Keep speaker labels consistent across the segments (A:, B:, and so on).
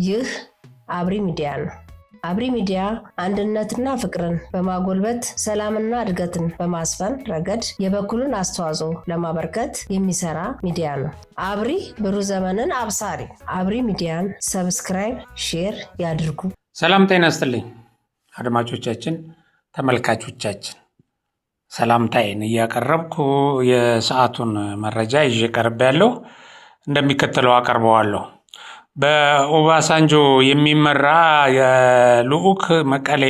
A: ይህ አብሪ ሚዲያ ነው። አብሪ ሚዲያ አንድነትና ፍቅርን በማጎልበት ሰላምና እድገትን በማስፈን ረገድ የበኩሉን አስተዋጽኦ ለማበርከት የሚሰራ ሚዲያ ነው። አብሪ ብሩህ ዘመንን አብሳሪ። አብሪ ሚዲያን ሰብስክራይብ፣ ሼር ያድርጉ።
B: ሰላም ጤና ይስጥልኝ አድማጮቻችን፣ ተመልካቾቻችን። ሰላምታዬን እያቀረብኩ የሰዓቱን መረጃ ይዤ ቀርቤያለሁ። እንደሚከተለው አቀርበዋለሁ። በኦባሳንጆ የሚመራ የልዑክ መቀሌ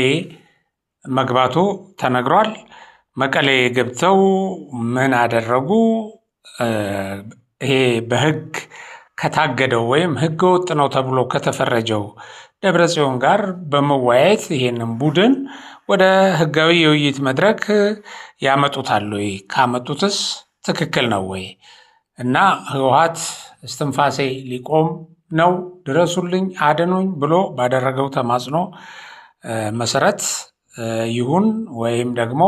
B: መግባቱ ተነግሯል። መቀሌ ገብተው ምን አደረጉ? ይሄ በህግ ከታገደው ወይም ህገ ወጥ ነው ተብሎ ከተፈረጀው ደብረጽዮን ጋር በመወያየት ይሄንን ቡድን ወደ ህጋዊ የውይይት መድረክ ያመጡታል ወይ? ካመጡትስ ትክክል ነው ወይ? እና ህወሓት እስትንፋሴ ሊቆም ነው ድረሱልኝ አድኑኝ ብሎ ባደረገው ተማጽኖ መሰረት ይሁን ወይም ደግሞ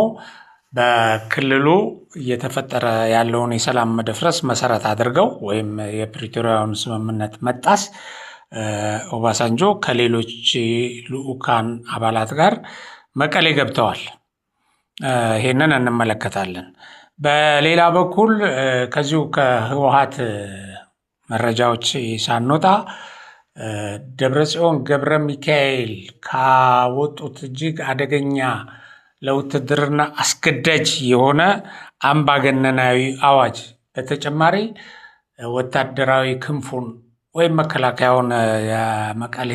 B: በክልሉ እየተፈጠረ ያለውን የሰላም መደፍረስ መሰረት አድርገው ወይም የፕሪቶሪያውን ስምምነት መጣስ ኦባሳንጆ ከሌሎች ልዑካን አባላት ጋር መቀሌ ገብተዋል። ይሄንን እንመለከታለን። በሌላ በኩል ከዚሁ ከህወሓት መረጃዎች ሳንወጣ ደብረጽዮን ገብረ ሚካኤል ካወጡት እጅግ አደገኛ ለውትድርና አስገዳጅ የሆነ አምባገነናዊ አዋጅ በተጨማሪ ወታደራዊ ክንፉን ወይም መከላከያውን የመቀሌ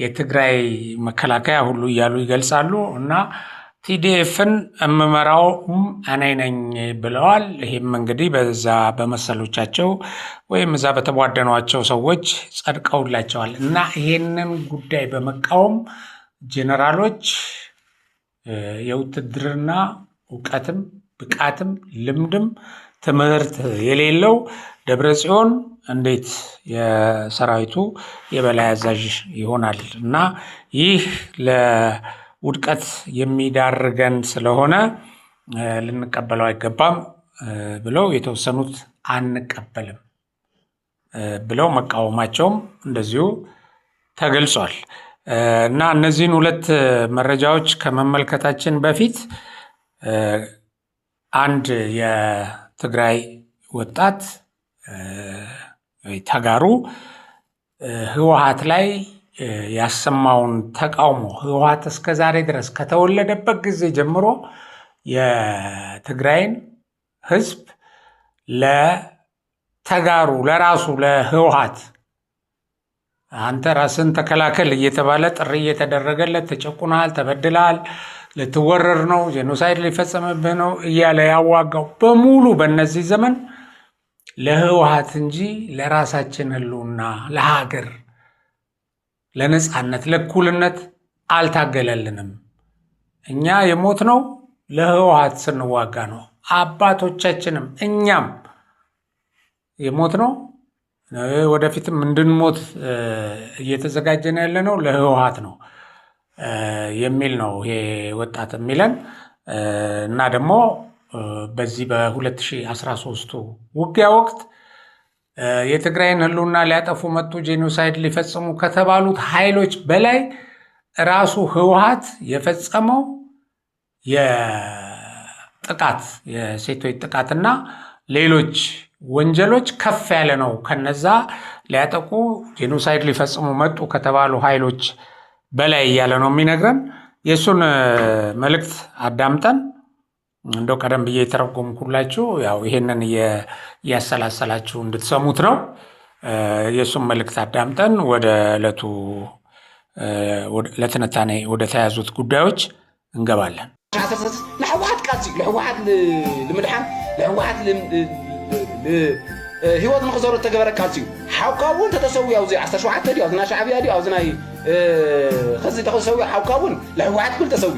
B: የትግራይ መከላከያ ሁሉ እያሉ ይገልጻሉ እና ቲዲኤፍን እምመራው እኔ ነኝ ብለዋል። ይህም እንግዲህ በዛ በመሰሎቻቸው ወይም እዛ በተቧደኗቸው ሰዎች ጸድቀውላቸዋል እና ይሄንን ጉዳይ በመቃወም ጄኔራሎች የውትድርና እውቀትም ብቃትም ልምድም ትምህርት የሌለው ደብረጽዮን እንዴት የሰራዊቱ የበላይ አዛዥ ይሆናል? እና ይህ ለውድቀት የሚዳርገን ስለሆነ ልንቀበለው አይገባም ብለው የተወሰኑት አንቀበልም ብለው መቃወማቸውም እንደዚሁ ተገልጿል። እና እነዚህን ሁለት መረጃዎች ከመመልከታችን በፊት አንድ የትግራይ ወጣት ተጋሩ ህወሓት ላይ ያሰማውን ተቃውሞ ህወሓት እስከ ዛሬ ድረስ ከተወለደበት ጊዜ ጀምሮ የትግራይን ህዝብ ለተጋሩ ለራሱ ለህወሓት አንተ ራስን ተከላከል እየተባለ ጥሪ እየተደረገለት ተጨቁናል፣ ተበድላል፣ ልትወረር ነው፣ ጄኖሳይድ ሊፈጸምብህ ነው እያለ ያዋጋው በሙሉ በእነዚህ ዘመን ለህወሓት እንጂ ለራሳችን ህልውና ለሀገር ለነጻነት ለእኩልነት አልታገለልንም። እኛ የሞትነው ለህወሓት ስንዋጋ ነው። አባቶቻችንም እኛም የሞትነው ወደፊትም እንድንሞት እየተዘጋጀን ያለነው ለህወሓት ነው የሚል ነው ይሄ ወጣት የሚለን እና ደግሞ በዚህ በ2013 ውጊያ ወቅት የትግራይን ህልውና ሊያጠፉ መጡ ጄኖሳይድ ሊፈጽሙ ከተባሉት ኃይሎች በላይ ራሱ ህወሓት የፈጸመው የጥቃት የሴቶች ጥቃትና ሌሎች ወንጀሎች ከፍ ያለ ነው። ከነዛ ሊያጠቁ ጄኖሳይድ ሊፈጽሙ መጡ ከተባሉ ኃይሎች በላይ እያለ ነው የሚነግረን። የእሱን መልእክት አዳምጠን እንደው ቀደም ብዬ የተረጎምኩላችሁ ያው ይሄንን እያሰላሰላችሁ እንድትሰሙት ነው። የእሱን መልእክት አዳምጠን ወደ ዕለቱ ለትንታኔ ወደ ተያዙት ጉዳዮች እንገባለን።
C: ለህወሓት ቃልሲ ለህወሓት ልምድሓን ለህወሓት ህይወት ንክዘሩ ተገበረ ቃልሲ ሓውካ እውን ተተሰዊ ኣብዚ 17 ዲ ኣብና ሻዕብያ ዲ ኣብዚ ናይ ከዚ ተሰዊ ሓውካ እውን ለህወሓት ኩል ተሰዊ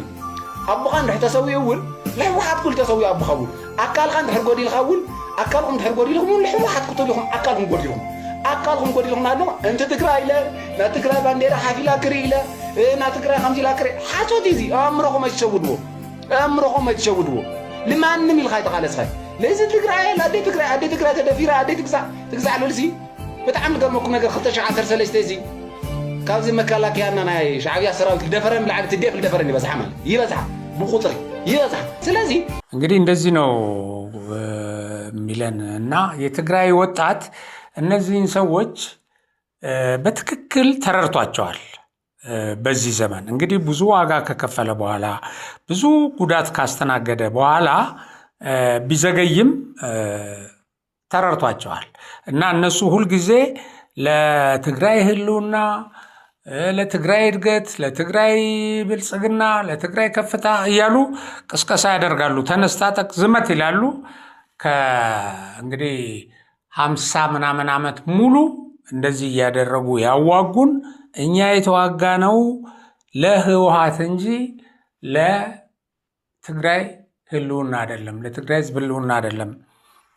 C: ኣቦኻ እንድሕ ተሰዊ እውን ለህወሓት ኩል ተሰዊ ኣቦኻ እውን ኣካልካ እንድሕር ጎዲልካ እውን ኣካልኩም እንድሕር ጎዲልኩም እውን ለህወሓት ክትብልኩም ኣካልኩም ጎዲልኩም ኣካልኩም ጎዲልኩም ኣሎ እንተ ትግራይ ኢለ ና ትግራይ ባንዴራ ሓፊላ ክርኢ ኢለ ና ትግራይ ከምዚ ኢላ ክርኢ ሓሶት እዚ ኣእምሮኹም ኣይትሸውድዎ ኣእምሮኹም ኣይትሸውድዎ لمن ميل خايت قال اسخاي ليز تقرا لا دي تقرا تدفيرا دي تقزع للسي بتعمل قمكم نجر 2013 زي كابزي مكالاكيانا ناي شعبيا سراويت الدفرن بالعاد تديف الدفرن يبزح مال يبزح بقطري يبزح ስለዚህ
B: እንግዲህ እንደዚህ ነው ሚለን እና የትግራይ ወጣት እነዚህን ሰዎች በትክክል ተረርቷቸዋል። በዚህ ዘመን እንግዲህ ብዙ ዋጋ ከከፈለ በኋላ ብዙ ጉዳት ካስተናገደ በኋላ ቢዘገይም ተረርቷቸዋል እና እነሱ ሁሉ ጊዜ ለትግራይ ህልውና ለትግራይ እድገት ለትግራይ ብልጽግና ለትግራይ ከፍታ እያሉ ቅስቀሳ ያደርጋሉ። ተነስታጠቅ ዝመት ይላሉ። ከእንግዲህ 50 ምናምን ዓመት ሙሉ እንደዚህ ያደረጉ ያዋጉን እኛ የተዋጋ ነው ለህወሓት እንጂ ለትግራይ ህልውና አይደለም ለትግራይ ህዝብ ህልውና አይደለም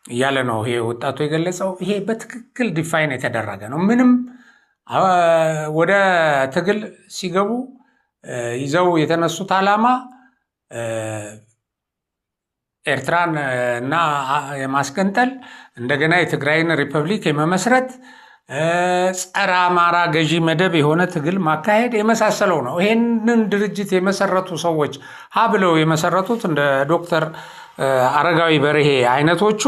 B: እያለ ነው ይሄ ወጣቱ የገለጸው። ይሄ በትክክል ዲፋይን የተደረገ ነው። ምንም ወደ ትግል ሲገቡ ይዘው የተነሱት ዓላማ ኤርትራን እና የማስገንጠል እንደገና የትግራይን ሪፐብሊክ የመመስረት ጸረ አማራ ገዢ መደብ የሆነ ትግል ማካሄድ የመሳሰለው ነው። ይሄንን ድርጅት የመሰረቱ ሰዎች ብለው የመሰረቱት እንደ ዶክተር አረጋዊ በርሄ አይነቶቹ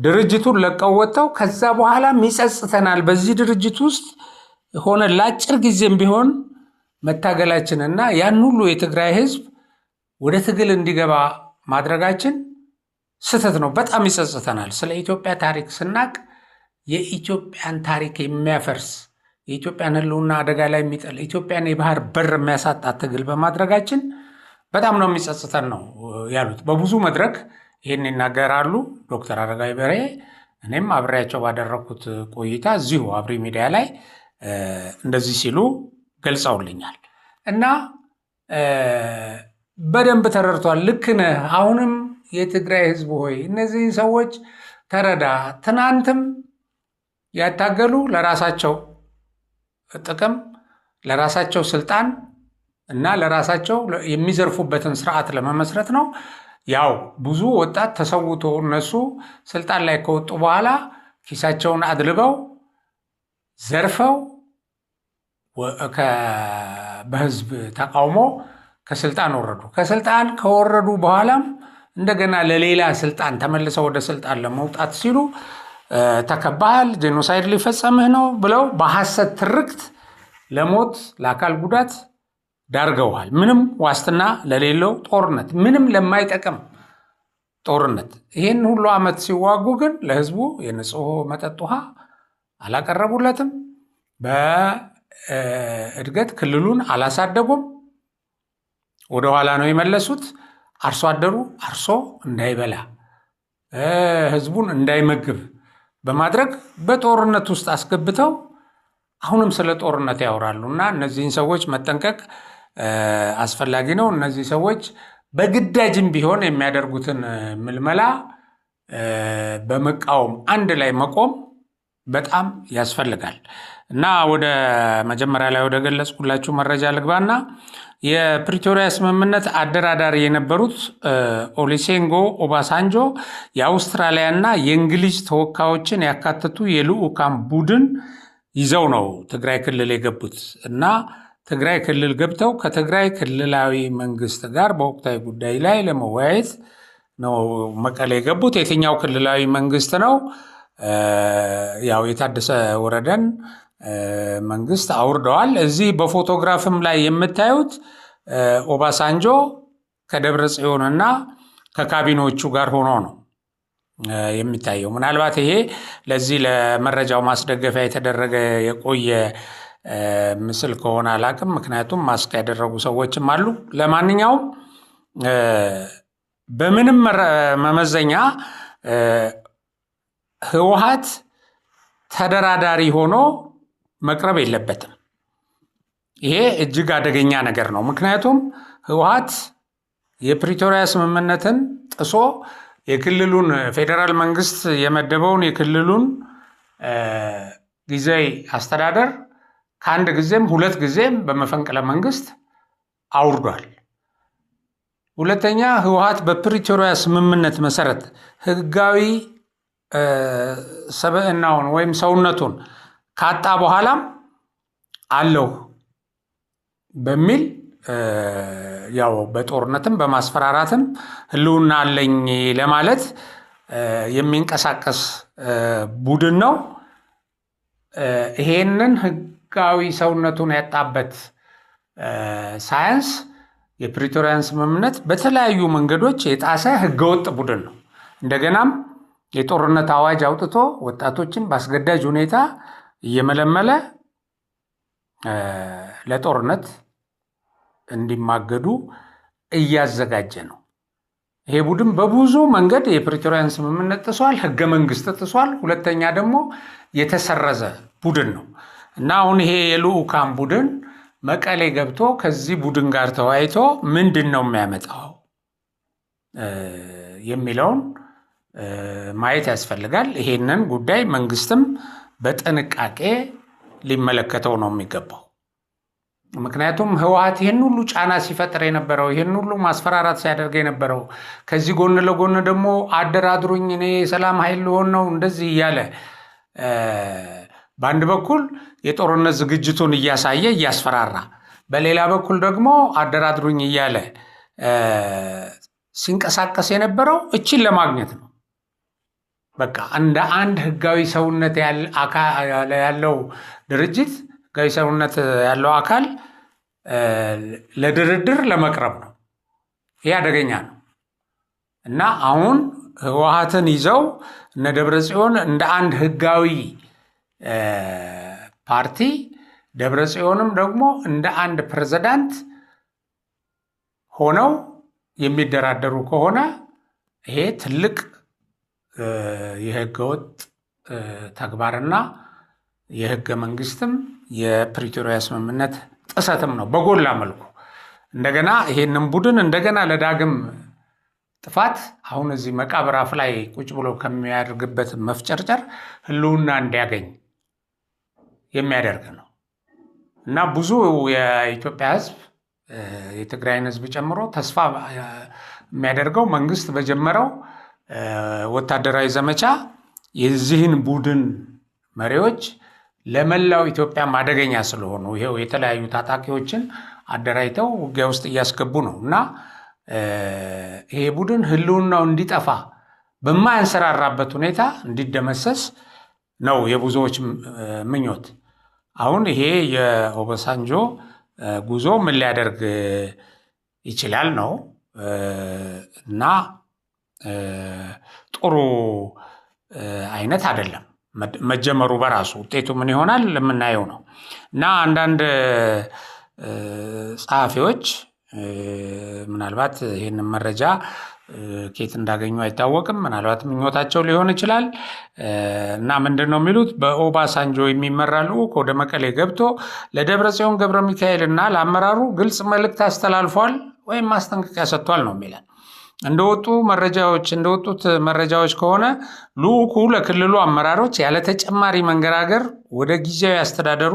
B: ድርጅቱን ለቀው ወጥተው ከዛ በኋላ ይጸጽተናል በዚህ ድርጅት ውስጥ ሆነ ለአጭር ጊዜም ቢሆን መታገላችንና ያን ሁሉ የትግራይ ህዝብ ወደ ትግል እንዲገባ ማድረጋችን ስህተት ነው። በጣም ይጸጽተናል። ስለ ኢትዮጵያ ታሪክ ስናቅ የኢትዮጵያን ታሪክ የሚያፈርስ የኢትዮጵያን ህልውና አደጋ ላይ የሚጥል ኢትዮጵያን የባህር በር የሚያሳጣት ትግል በማድረጋችን በጣም ነው የሚጸጽተን ነው ያሉት። በብዙ መድረክ ይህን ይናገራሉ ዶክተር አረጋዊ በርሄ። እኔም አብሬያቸው ባደረኩት ቆይታ እዚሁ አብሪ ሚዲያ ላይ እንደዚህ ሲሉ ገልጸውልኛል እና በደንብ ተረድቷል። ልክ ነህ። አሁንም የትግራይ ህዝብ ሆይ እነዚህን ሰዎች ተረዳ። ትናንትም ያታገሉ ለራሳቸው ጥቅም ለራሳቸው ስልጣን እና ለራሳቸው የሚዘርፉበትን ስርዓት ለመመስረት ነው። ያው ብዙ ወጣት ተሰውቶ እነሱ ስልጣን ላይ ከወጡ በኋላ ኪሳቸውን አድልበው ዘርፈው በህዝብ ተቃውሞ ከስልጣን ወረዱ። ከስልጣን ከወረዱ በኋላም እንደገና ለሌላ ስልጣን ተመልሰው ወደ ስልጣን ለመውጣት ሲሉ ተከባሃል፣ ጄኖሳይድ ሊፈጸምህ ነው ብለው በሐሰት ትርክት ለሞት ለአካል ጉዳት ዳርገዋል። ምንም ዋስትና ለሌለው ጦርነት፣ ምንም ለማይጠቅም ጦርነት ይህን ሁሉ ዓመት ሲዋጉ ግን ለህዝቡ የንጹህ መጠጥ ውሃ አላቀረቡለትም። በእድገት ክልሉን አላሳደጉም። ወደኋላ ነው የመለሱት። አርሶ አደሩ አርሶ እንዳይበላ ህዝቡን እንዳይመግብ በማድረግ በጦርነት ውስጥ አስገብተው አሁንም ስለ ጦርነት ያወራሉ እና እነዚህን ሰዎች መጠንቀቅ አስፈላጊ ነው። እነዚህ ሰዎች በግዳጅም ቢሆን የሚያደርጉትን ምልመላ በመቃወም አንድ ላይ መቆም በጣም ያስፈልጋል እና ወደ መጀመሪያ ላይ ወደ ገለጽኩላችሁ መረጃ ልግባና የፕሪቶሪያ ስምምነት አደራዳሪ የነበሩት ኦሉሴጉን ኦባሳንጆ የአውስትራሊያና የእንግሊዝ ተወካዮችን ያካተቱ የልዑካን ቡድን ይዘው ነው ትግራይ ክልል የገቡት እና ትግራይ ክልል ገብተው ከትግራይ ክልላዊ መንግስት ጋር በወቅታዊ ጉዳይ ላይ ለመወያየት ነው መቀሌ የገቡት። የትኛው ክልላዊ መንግስት ነው? ያው የታደሰ ወረደን መንግስት አውርደዋል። እዚህ በፎቶግራፍም ላይ የምታዩት ኦባሳንጆ ከደብረ ጽዮንና ከካቢኖቹ ጋር ሆኖ ነው የሚታየው። ምናልባት ይሄ ለዚህ ለመረጃው ማስደገፊያ የተደረገ የቆየ ምስል ከሆነ አላቅም፣ ምክንያቱም ማስክ ያደረጉ ሰዎችም አሉ። ለማንኛውም በምንም መመዘኛ ህወሓት ተደራዳሪ ሆኖ መቅረብ የለበትም። ይሄ እጅግ አደገኛ ነገር ነው። ምክንያቱም ህወሓት የፕሪቶሪያ ስምምነትን ጥሶ የክልሉን ፌዴራል መንግስት የመደበውን የክልሉን ጊዜያዊ አስተዳደር ከአንድ ጊዜም ሁለት ጊዜም በመፈንቅለ መንግስት አውርዷል። ሁለተኛ ህወሓት በፕሪቶሪያ ስምምነት መሰረት ህጋዊ ሰብዕናውን ወይም ሰውነቱን ካጣ በኋላም አለው በሚል ያው በጦርነትም በማስፈራራትም ህልውና አለኝ ለማለት የሚንቀሳቀስ ቡድን ነው። ይሄንን ህጋዊ ሰውነቱን ያጣበት ሳይንስ የፕሪቶሪያን ስምምነት በተለያዩ መንገዶች የጣሰ ህገወጥ ቡድን ነው። እንደገናም የጦርነት አዋጅ አውጥቶ ወጣቶችን በአስገዳጅ ሁኔታ እየመለመለ ለጦርነት እንዲማገዱ እያዘጋጀ ነው። ይሄ ቡድን በብዙ መንገድ የፕሪቶሪያን ስምምነት ጥሷል፣ ህገ መንግስት ጥሷል። ሁለተኛ ደግሞ የተሰረዘ ቡድን ነው እና አሁን ይሄ የልዑካን ቡድን መቀሌ ገብቶ ከዚህ ቡድን ጋር ተወያይቶ ምንድን ነው የሚያመጣው የሚለውን ማየት ያስፈልጋል። ይሄንን ጉዳይ መንግስትም በጥንቃቄ ሊመለከተው ነው የሚገባው። ምክንያቱም ህወሓት ይሄን ሁሉ ጫና ሲፈጥር የነበረው ይሄን ሁሉ ማስፈራራት ሲያደርግ የነበረው ከዚህ ጎን ለጎን ደግሞ አደራድሩኝ እኔ ሰላም ኃይል ልሆን ነው እንደዚህ እያለ በአንድ በኩል የጦርነት ዝግጅቱን እያሳየ እያስፈራራ፣ በሌላ በኩል ደግሞ አደራድሩኝ እያለ ሲንቀሳቀስ የነበረው እቺን ለማግኘት ነው። በቃ እንደ አንድ ህጋዊ ሰውነት ያለው ድርጅት ህጋዊ ሰውነት ያለው አካል ለድርድር ለመቅረብ ነው። ይህ አደገኛ ነው እና አሁን ህወሓትን ይዘው እነ ደብረጽዮን እንደ አንድ ህጋዊ ፓርቲ፣ ደብረጽዮንም ደግሞ እንደ አንድ ፕሬዝዳንት ሆነው የሚደራደሩ ከሆነ ይሄ ትልቅ የህገወጥ ተግባርና የህገ መንግስትም የፕሪቶሪያ ስምምነት ጥሰትም ነው በጎላ መልኩ። እንደገና ይሄንን ቡድን እንደገና ለዳግም ጥፋት አሁን እዚህ መቃብር አፍ ላይ ቁጭ ብሎ ከሚያደርግበት መፍጨርጨር ህልውና እንዲያገኝ የሚያደርግ ነው እና ብዙ የኢትዮጵያ ህዝብ የትግራይን ህዝብ ጨምሮ ተስፋ የሚያደርገው መንግስት በጀመረው ወታደራዊ ዘመቻ የዚህን ቡድን መሪዎች ለመላው ኢትዮጵያ አደገኛ ስለሆኑ ይሄው የተለያዩ ታጣቂዎችን አደራጅተው ውጊያ ውስጥ እያስገቡ ነው እና ይሄ ቡድን ህልውናው እንዲጠፋ በማያንሰራራበት ሁኔታ እንዲደመሰስ ነው የብዙዎች ምኞት። አሁን ይሄ የኦባሳንጆ ጉዞ ምን ሊያደርግ ይችላል ነው እና ጥሩ አይነት አይደለም። መጀመሩ በራሱ ውጤቱ ምን ይሆናል የምናየው ነው እና አንዳንድ ጸሐፊዎች ምናልባት ይህንን መረጃ ከየት እንዳገኙ አይታወቅም፣ ምናልባት ምኞታቸው ሊሆን ይችላል እና ምንድን ነው የሚሉት በኦባሳንጆ የሚመራ ልዑክ ወደ መቀሌ ገብቶ ለደብረጽዮን ገብረ ሚካኤል እና ለአመራሩ ግልጽ መልእክት አስተላልፏል ወይም ማስጠንቀቂያ ሰጥቷል ነው የሚለን። እንደወጡት መረጃዎች ከሆነ ልዑኩ ለክልሉ አመራሮች ያለ ተጨማሪ መንገራገር ወደ ጊዜያዊ አስተዳደሩ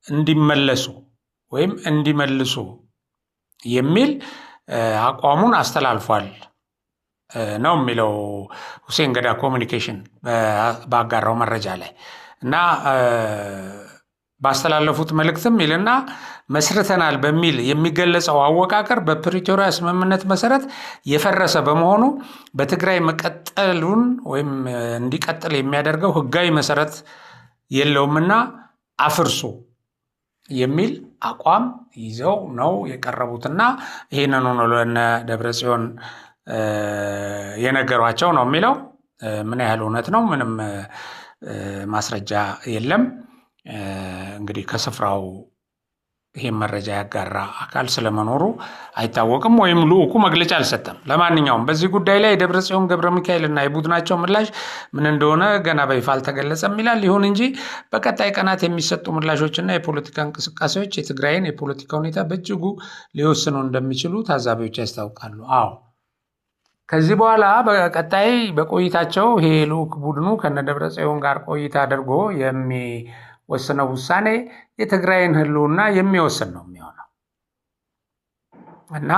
B: እንዲመለሱ ወይም እንዲመልሱ የሚል አቋሙን አስተላልፏል ነው የሚለው ሁሴን ገዳ ኮሚኒኬሽን ባጋራው መረጃ ላይ እና ባስተላለፉት መልእክትም ይልና መስርተናል በሚል የሚገለጸው አወቃቀር በፕሪቶሪያ ስምምነት መሰረት የፈረሰ በመሆኑ በትግራይ መቀጠሉን ወይም እንዲቀጥል የሚያደርገው ህጋዊ መሰረት የለውምና አፍርሱ የሚል አቋም ይዘው ነው የቀረቡትና ይህንኑ ነው ለነ ደብረጽዮን የነገሯቸው ነው የሚለው። ምን ያህል እውነት ነው? ምንም ማስረጃ የለም። እንግዲህ ከስፍራው ይሄን መረጃ ያጋራ አካል ስለመኖሩ አይታወቅም፣ ወይም ልዑኩ መግለጫ አልሰጠም። ለማንኛውም በዚህ ጉዳይ ላይ የደብረጽዮን ገብረ ሚካኤል እና የቡድናቸው ምላሽ ምን እንደሆነ ገና በይፋ አልተገለጸም ይላል። ይሁን እንጂ በቀጣይ ቀናት የሚሰጡ ምላሾችና የፖለቲካ እንቅስቃሴዎች የትግራይን የፖለቲካ ሁኔታ በእጅጉ ሊወስኑ እንደሚችሉ ታዛቢዎች ያስታውቃሉ። አዎ ከዚህ በኋላ በቀጣይ በቆይታቸው ይሄ ልዑክ ቡድኑ ከነደብረጽዮን ጋር ቆይታ አድርጎ ወስነው ውሳኔ የትግራይን ህልውና የሚወስን ነው የሚሆነው እና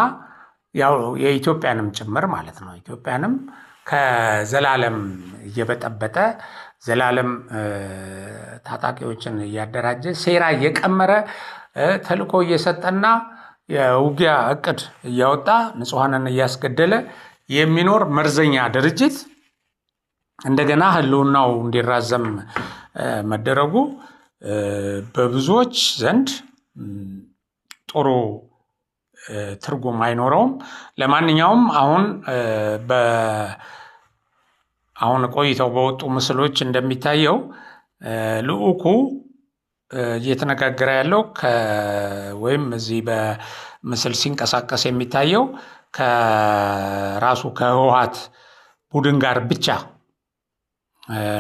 B: ያው የኢትዮጵያንም ጭምር ማለት ነው። ኢትዮጵያንም ከዘላለም እየበጠበጠ ዘላለም ታጣቂዎችን እያደራጀ ሴራ እየቀመረ ተልኮ እየሰጠና የውጊያ እቅድ እያወጣ ንጹሃንን እያስገደለ የሚኖር መርዘኛ ድርጅት እንደገና ህልውናው እንዲራዘም መደረጉ በብዙዎች ዘንድ ጥሩ ትርጉም አይኖረውም። ለማንኛውም አሁን ቆይተው በወጡ ምስሎች እንደሚታየው ልዑኩ እየተነጋገረ ያለው ወይም እዚህ በምስል ሲንቀሳቀስ የሚታየው ከራሱ ከህወሓት ቡድን ጋር ብቻ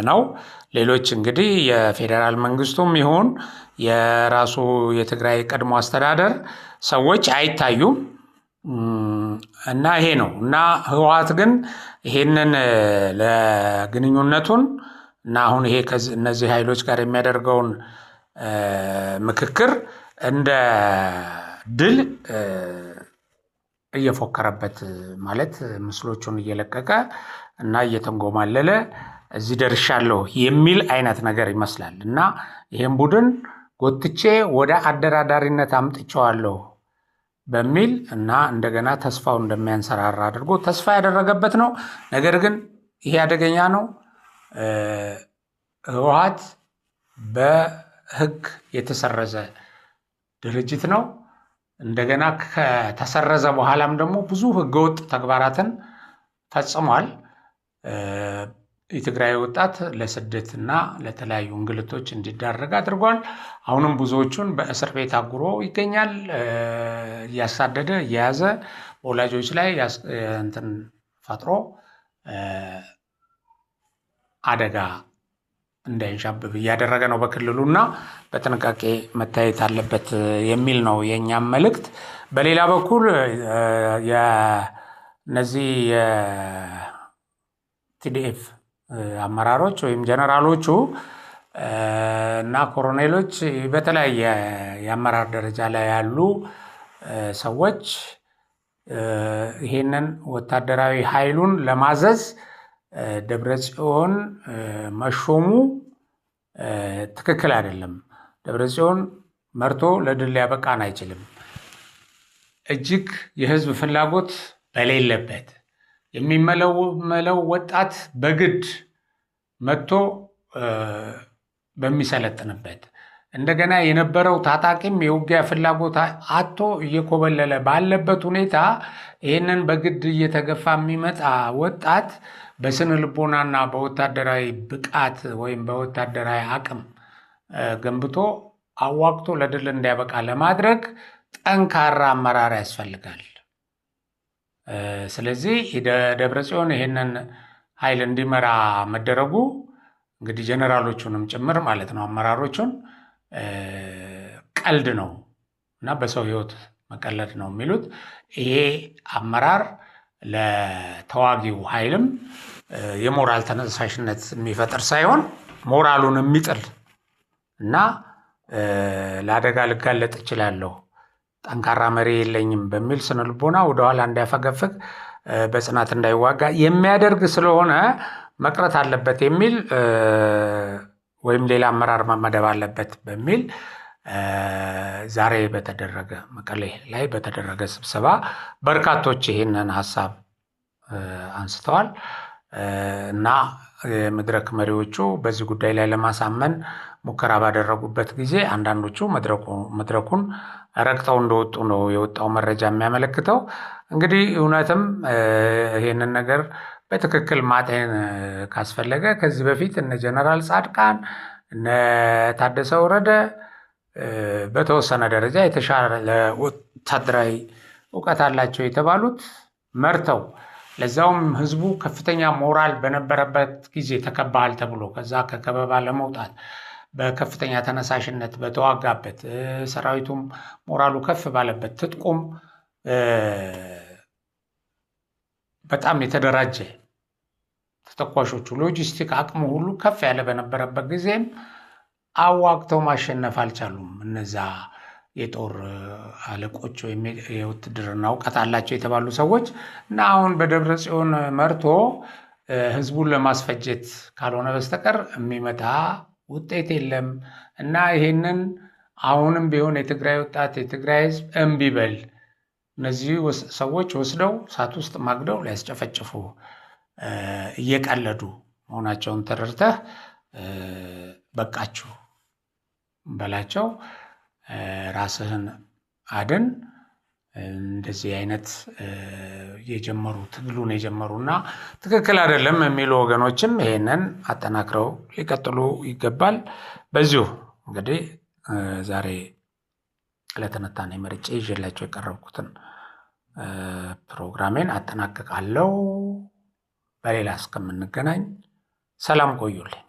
B: ነው። ሌሎች እንግዲህ የፌዴራል መንግስቱም ይሁን የራሱ የትግራይ ቀድሞ አስተዳደር ሰዎች አይታዩም እና ይሄ ነው እና ህወሓት ግን ይሄንን ለግንኙነቱን እና አሁን ይሄ እነዚህ ኃይሎች ጋር የሚያደርገውን ምክክር እንደ ድል እየፎከረበት ማለት ምስሎቹን እየለቀቀ እና እየተንጎማለለ እዚህ ደርሻለሁ የሚል አይነት ነገር ይመስላል እና ይሄን ቡድን ጎትቼ ወደ አደራዳሪነት አምጥቼዋለሁ በሚል እና እንደገና ተስፋው እንደሚያንሰራራ አድርጎ ተስፋ ያደረገበት ነው። ነገር ግን ይሄ አደገኛ ነው። ህወሓት በህግ የተሰረዘ ድርጅት ነው። እንደገና ከተሰረዘ በኋላም ደግሞ ብዙ ህገወጥ ተግባራትን ፈጽሟል። የትግራይ ወጣት ለስደትና ለተለያዩ እንግልቶች እንዲዳረግ አድርጓል። አሁንም ብዙዎቹን በእስር ቤት አጉሮ ይገኛል። እያሳደደ እየያዘ በወላጆች ላይ እንትን ፈጥሮ አደጋ እንዳይንሻብብ እያደረገ ነው በክልሉና በጥንቃቄ መታየት አለበት የሚል ነው የኛም መልእክት። በሌላ በኩል እነዚህ የቲዲኤፍ አመራሮች ወይም ጀነራሎቹ እና ኮሎኔሎች በተለያየ የአመራር ደረጃ ላይ ያሉ ሰዎች ይሄንን ወታደራዊ ኃይሉን ለማዘዝ ደብረጽዮን መሾሙ ትክክል አይደለም። ደብረጽዮን መርቶ ለድል ሊያበቃን አይችልም። እጅግ የህዝብ ፍላጎት በሌለበት የሚመለው ወጣት በግድ መጥቶ በሚሰለጥንበት እንደገና የነበረው ታጣቂም የውጊያ ፍላጎት አጥቶ እየኮበለለ ባለበት ሁኔታ ይህንን በግድ እየተገፋ የሚመጣ ወጣት በስነ ልቦናና በወታደራዊ ብቃት ወይም በወታደራዊ አቅም ገንብቶ አዋቅቶ ለድል እንዲያበቃ ለማድረግ ጠንካራ አመራር ያስፈልጋል። ስለዚህ ደብረጽዮን ይህንን ኃይል እንዲመራ መደረጉ እንግዲህ ጀነራሎቹንም ጭምር ማለት ነው አመራሮቹን ቀልድ ነው እና በሰው ህይወት መቀለድ ነው የሚሉት። ይሄ አመራር ለተዋጊው ኃይልም የሞራል ተነሳሽነት የሚፈጥር ሳይሆን ሞራሉን የሚጥል እና ለአደጋ ልጋለጥ እችላለሁ፣ ጠንካራ መሪ የለኝም በሚል ስነልቦና ወደኋላ እንዲያፈገፍግ በጽናት እንዳይዋጋ የሚያደርግ ስለሆነ መቅረት አለበት የሚል ወይም ሌላ አመራር መመደብ አለበት በሚል ዛሬ በተደረገ መቀሌ ላይ በተደረገ ስብሰባ በርካቶች ይህንን ሀሳብ አንስተዋል እና የመድረክ መሪዎቹ በዚህ ጉዳይ ላይ ለማሳመን ሙከራ ባደረጉበት ጊዜ አንዳንዶቹ መድረኩን ረግጠው እንደወጡ ነው የወጣው መረጃ የሚያመለክተው። እንግዲህ እውነትም ይህንን ነገር በትክክል ማጤን ካስፈለገ ከዚህ በፊት እነ ጀነራል ጻድቃን እነ ታደሰ ወረደ በተወሰነ ደረጃ የተሻለ ወታደራዊ እውቀት አላቸው የተባሉት መርተው ለዛውም ህዝቡ ከፍተኛ ሞራል በነበረበት ጊዜ ተከባሃል ተብሎ ከዛ ከከበባ ለመውጣት በከፍተኛ ተነሳሽነት በተዋጋበት ሰራዊቱም ሞራሉ ከፍ ባለበት ትጥቁም በጣም የተደራጀ ተተኳሾቹ ሎጂስቲክ አቅሙ ሁሉ ከፍ ያለ በነበረበት ጊዜም አዋግተው ማሸነፍ አልቻሉም። እነዛ የጦር አለቆች ወይም የውትድርና እውቀት አላቸው የተባሉ ሰዎች እና አሁን በደብረ ጽዮን መርቶ ህዝቡን ለማስፈጀት ካልሆነ በስተቀር የሚመጣ ውጤት የለም እና ይሄንን አሁንም ቢሆን የትግራይ ወጣት የትግራይ ህዝብ እምቢ በል። እነዚህ ሰዎች ወስደው እሳት ውስጥ ማግደው ሊያስጨፈጭፉ እየቀለዱ መሆናቸውን ተረድተህ በቃችሁ በላቸው፣ ራስህን አድን። እንደዚህ አይነት ትግሉን የጀመሩና ትክክል አይደለም የሚሉ ወገኖችም ይሄንን አጠናክረው ሊቀጥሉ ይገባል። በዚሁ እንግዲህ ዛሬ ለትንታኔ መርጬ ይዤላቸው የቀረብኩትን ፕሮግራሜን አጠናቅቃለሁ። በሌላ እስከምንገናኝ ሰላም ቆዩልኝ።